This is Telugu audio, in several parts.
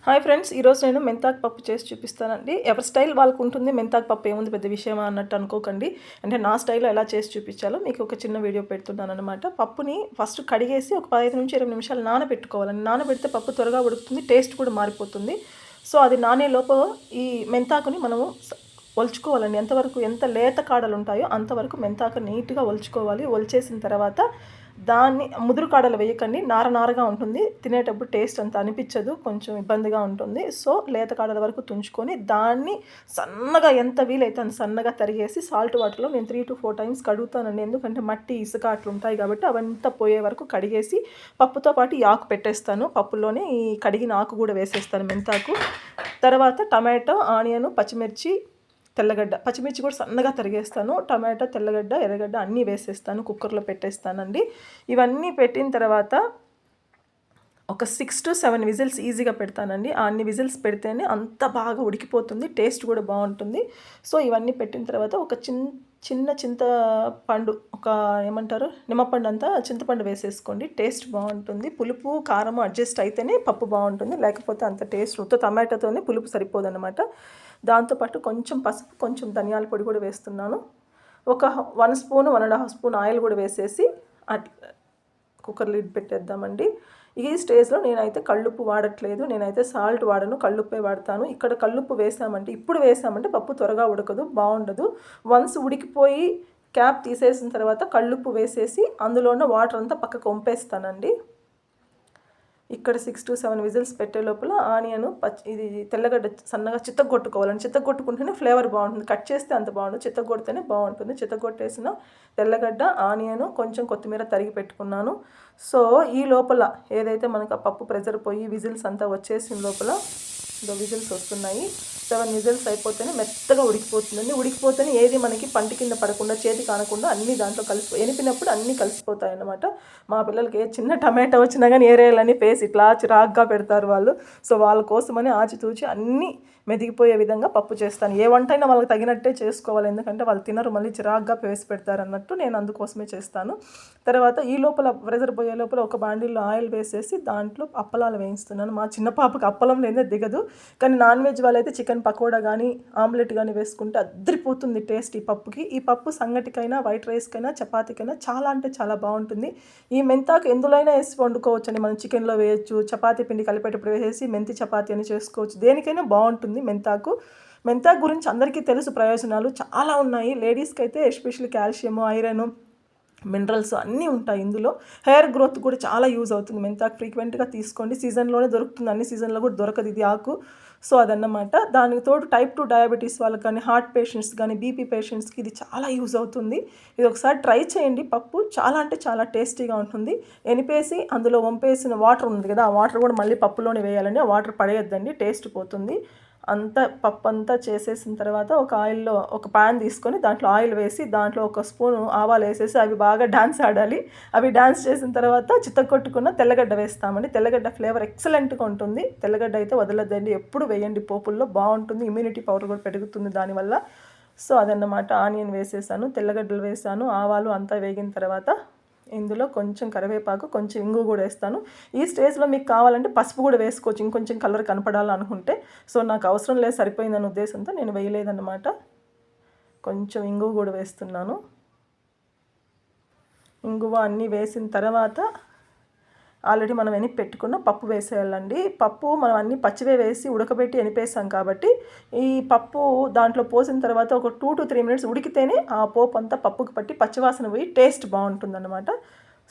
హాయ్ ఫ్రెండ్స్, ఈరోజు నేను మెంతాకు పప్పు చేసి చూపిస్తానండి. ఎవరి స్టైల్ వాళ్ళకు ఉంటుంది. మెంతాకు పప్పు ఏముంది పెద్ద విషయమా అన్నట్టు అనుకోకండి. అంటే నా స్టైల్లో ఎలా చేసి చూపించాలో మీకు ఒక చిన్న వీడియో పెడుతున్నాను అనమాట. పప్పుని ఫస్ట్ కడిగేసి ఒక 15 నుంచి 20 నిమిషాలు నానబెట్టుకోవాలండి. నానబెడితే పప్పు త్వరగా ఉడుకుతుంది, టేస్ట్ కూడా మారిపోతుంది. సో అది నానేలోపు ఈ మెంతాకుని మనము ఒలుచుకోవాలండి. ఎంత లేత కాడలు ఉంటాయో అంతవరకు మెంతాకు నీట్గా ఒలుచుకోవాలి. ఒలిచేసిన తర్వాత దాన్ని ముదురు కాడలు వేయకండి, నారగా ఉంటుంది. తినేటప్పుడు టేస్ట్ అంత అనిపించదు, కొంచెం ఇబ్బందిగా ఉంటుంది. సో లేత కాడల వరకు తుంచుకొని దాన్ని సన్నగా ఎంత వీలైతే అంత సన్నగా తరిగేసి సాల్ట్ వాటర్లో నేను 3 to 4 టైమ్స్ కడుగుతానండి. ఎందుకంటే మట్టి ఇసుక అట్లా ఉంటాయి కాబట్టి అవంతా పోయే వరకు కడిగేసి పప్పుతో పాటు ఈ ఆకు పెట్టేస్తాను. పప్పులోనే ఈ కడిగిన ఆకు కూడా వేసేస్తాను, మెంతాకు. తర్వాత టమాటో, ఆనియన్, పచ్చిమిర్చి, తెల్లగడ్డ, పచ్చిమిర్చి కూడా సన్నగా తరిగేస్తాను. టమాటా, తెల్లగడ్డ, ఎర్రగడ్డ అన్నీ వేసేస్తాను. కుక్కర్లో పెట్టేస్తానండి. ఇవన్నీ పెట్టిన తర్వాత ఒక 6 to 7 విజిల్స్ ఈజీగా పెడతానండి. అన్ని విజిల్స్ పెడితేనే అంత బాగా ఉడికిపోతుంది, టేస్ట్ కూడా బాగుంటుంది. సో ఇవన్నీ పెట్టిన తర్వాత ఒక చిన్న చింతపండు, ఒక ఏమంటారు నిమ్మపండు అంతా చింతపండు వేసేసుకోండి, టేస్ట్ బాగుంటుంది. పులుపు కారము అడ్జస్ట్ అయితేనే పప్పు బాగుంటుంది, లేకపోతే అంత టేస్ట్ టమాటాతోనే పులుపు సరిపోదన్నమాట. దాంతోపాటు కొంచెం పసుపు, కొంచెం ధనియాల పొడి కూడా వేస్తున్నాను. ఒక 1 స్పూన్ 1.5 స్పూన్ ఆయిల్ కూడా వేసేసి కుక్కర్ లిడ్ పెట్టేద్దామండి. ఈ స్టేజ్లో నేనైతే కళ్ళుప్పు వాడట్లేదు, నేనైతే సాల్ట్ వాడను, కళ్ళుప్పే వాడతాను. ఇక్కడ కళ్ళుప్పు ఇప్పుడు వేసామంటే పప్పు త్వరగా ఉడకదు, బాగుండదు. వన్స్ ఉడికిపోయి క్యాప్ తీసేసిన తర్వాత కళ్ళుప్పు వేసేసి అందులో ఉన్న వాటర్ అంతా పక్కకు వంపేస్తానండి. ఇక్కడ 6 to 7 విజిల్స్ పెట్టే లోపల ఆనియన్, ఇది తెల్లగడ్డ సన్నగా చిత్తగొట్టుకోవాలండి. చిత్తగొట్టుకుంటేనే ఫ్లేవర్ బాగుంటుంది, కట్ చేస్తే అంత బాగుంటుంది, చిత్తగొడితేనే బాగుంటుంది. చిత్తగొట్టేసిన తెల్లగడ్డ, ఆనియన్, కొంచెం కొత్తిమీర తరిగి పెట్టుకున్నాను. సో ఈ లోపల ఏదైతే మనకు ఆ పప్పు ప్రెజర్ పోయి విజిల్స్ అంతా వచ్చేసిన లోపల విజిల్స్ వస్తున్నాయి. 7 విజిల్స్ అయిపోతేనే మెత్తగా ఉడికిపోతుందండి. ఉడికిపోతేనే ఏది మనకి పంటి కింద పడకుండా, చేతి కానకుండా అన్నీ దాంట్లో ఎనిపినప్పుడు అన్నీ కలిసిపోతాయి అన్నమాట. మా పిల్లలకి చిన్న టమాటా వచ్చినా కానీ ఏరేయాలని ఫేస్ ఇట్లా చిరాగ్గా పెడతారు వాళ్ళు. సో వాళ్ళ కోసమని ఆచితూచి అన్నీ మెదిగిపోయే విధంగా పప్పు చేస్తాను. ఏ వంట అయినా వాళ్ళకి తగినట్టే చేసుకోవాలి, ఎందుకంటే వాళ్ళు తినరు, మళ్ళీ చిరాగ్గా వేసి పెడతారు అన్నట్టు నేను అందుకోసమే చేస్తాను. తర్వాత ఈ లోపల ప్రెజర్ పోయే లోపల ఒక బాండిల్లో ఆయిల్ వేసేసి దాంట్లో అప్పలాలు వేయిస్తున్నాను. మా చిన్న పాపకు అప్పలం లేదే దిగదు, కానీ నాన్ వెజ్ వాళ్ళైతే చికెన్ పకోడా కానీ ఆమ్లెట్ కానీ వేసుకుంటే అద్దరిపోతుంది టేస్ట్ ఈ పప్పుకి. ఈ పప్పు సంగటికైనా, వైట్ రైస్కైనా, చపాతీకైనా చాలా అంటే చాలా బాగుంటుంది. ఈ మెంతాకు ఎందులోనైనా వేసి వండుకోవచ్చు అండి. మనం చికెన్లో వేయచ్చు, చపాతీ పిండి కలిపేటప్పుడు వేసేసి మెంతి చపాతీ అని చేసుకోవచ్చు, దేనికైనా బాగుంటుంది మెంతాకు. గురించి అందరికీ తెలుసు, ప్రయోజనాలు చాలా ఉన్నాయి. లేడీస్కి అయితే ఎస్పెషల్లీ కాల్షియము, ఐరన్, మినరల్స్ అన్నీ ఉంటాయి ఇందులో. హెయిర్ గ్రోత్ కూడా చాలా యూజ్ అవుతుంది. మెంతాకు ఫ్రీక్వెంట్గా తీసుకోండి, సీజన్లోనే దొరుకుతుంది, అన్ని సీజన్లో కూడా దొరకదు ఇది ఆకు. సో అదన్నమాట. దానికి తోడు టైప్ 2 డయాబెటీస్ వాళ్ళకి కానీ, హార్ట్ పేషెంట్స్ కానీ, బీపీ పేషెంట్స్కి ఇది చాలా యూజ్ అవుతుంది. ఇది ఒకసారి ట్రై చేయండి. పప్పు చాలా అంటే చాలా టేస్టీగా ఉంటుంది. ఎనిపేసి అందులో వంపేసిన వాటర్ ఉంది కదా, ఆ వాటర్ కూడా మళ్ళీ పప్పులోనే వేయాలండి. ఆ వాటర్ పడేయద్దండి, టేస్ట్ పోతుంది. పప్పు అంతా చేసేసిన తర్వాత ఒక ప్యాన్ తీసుకొని దాంట్లో ఆయిల్ వేసి దాంట్లో 1 స్పూను ఆవాలు వేసేసి అవి బాగా డాన్స్ ఆడాలి. అవి డాన్స్ చేసిన తర్వాత చిత్తకొట్టుకున్న తెల్లగడ్డ వేస్తామండి. తెల్లగడ్డ ఫ్లేవర్ ఎక్సలెంట్గా ఉంటుంది. తెల్లగడ్డ అయితే వదలద్దండి, ఎప్పుడు వేయండి పోపుల్లో, బాగుంటుంది. ఇమ్యూనిటీ పవర్ కూడా పెరుగుతుంది దానివల్ల. సో అదన్నమాట. ఆనియన్ వేసేసాను, తెల్లగడ్డలు వేసాను, ఆవాలు అంతా వేగిన తర్వాత ఇందులో కొంచెం కరివేపాకు, కొంచెం ఇంగు కూడా వేస్తాను. ఈ స్టేజ్లో మీకు కావాలంటే పసుపు కూడా వేసుకోవచ్చు, ఇంకొంచెం కలర్ కనపడాలనుకుంటే. సో నాకు అవసరం లేదు, సరిపోయిందన్న ఉద్దేశంతో నేను వేయలేదన్నమాట. కొంచెం ఇంగు కూడా వేస్తున్నాను. ఇంగువ అన్నీ వేసిన తర్వాత ఆల్రెడీ మనం పెట్టుకున్న పప్పు వేసేయాలండి. పప్పు మనం అన్నీ పచ్చివే వేసి ఉడకబెట్టి ఎనిపేసాం కాబట్టి ఈ పప్పు దాంట్లో పోసిన తర్వాత ఒక 2 to 3 మినిట్స్ ఉడికితేనే ఆ పోపు అంతా పప్పుకి పట్టి పచ్చివాసన పోయి టేస్ట్ బాగుంటుందన్నమాట.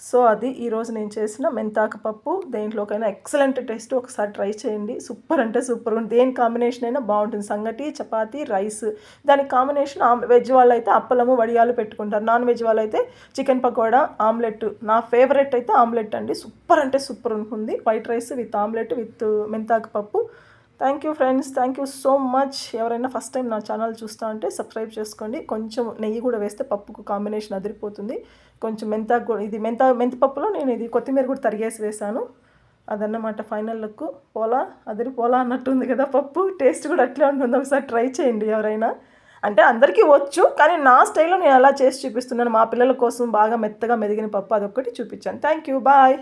సో అది ఈరోజు నేను చేసిన మెంతాకు పప్పు. దేంట్లోకైనా ఎక్సలెంట్ టేస్ట్, ఒకసారి ట్రై చేయండి. సూపర్ అంటే సూపర్ ఉంది. దేని కాంబినేషన్ అయినా బాగుంటుంది. సంగటి, చపాతీ, రైస్. దానికి కాంబినేషన్ వెజ్ వాళ్ళు అయితే అప్పలము, వడియాలు పెట్టుకుంటారు. నాన్ వెజ్ వాళ్ళు అయితే చికెన్ పకోడా, ఆమ్లెట్. నా ఫేవరెట్ అయితే ఆమ్లెట్ అండి. సూపర్ అంటే సూపర్ ఉంటుంది. White rice with omelette with మెంతాకు పప్పు. Thank you friends, thank you so much. ఎవరైనా ఫస్ట్ టైం నా ఛానల్ చూస్తూ ఉంటే సబ్స్క్రైబ్ చేసుకోండి. కొంచెం నెయ్యి కూడా వేస్తే పప్పుకు కాంబినేషన్ అదిరిపోతుంది. కొంచెం ఇది మెంతిపప్పులో నేను ఇది కొత్తిమీర కూడా తరిగేసి వేసాను. అదన్నమాట ఫైనల్ లుక్. పోలా అన్నట్టుంది కదా పప్పు, టేస్ట్ కూడా అట్లే ఉంటుంది. ఒకసారి ట్రై చేయండి ఎవరైనా. అంటే అందరికీ వచ్చు, కానీ నా స్టైల్లో నేను అలా చేసి చూపిస్తున్నాను. మా పిల్లల కోసం బాగా మెత్తగా మెదిగిన పప్పు అదొక్కటి చూపించాను. Thank you, bye.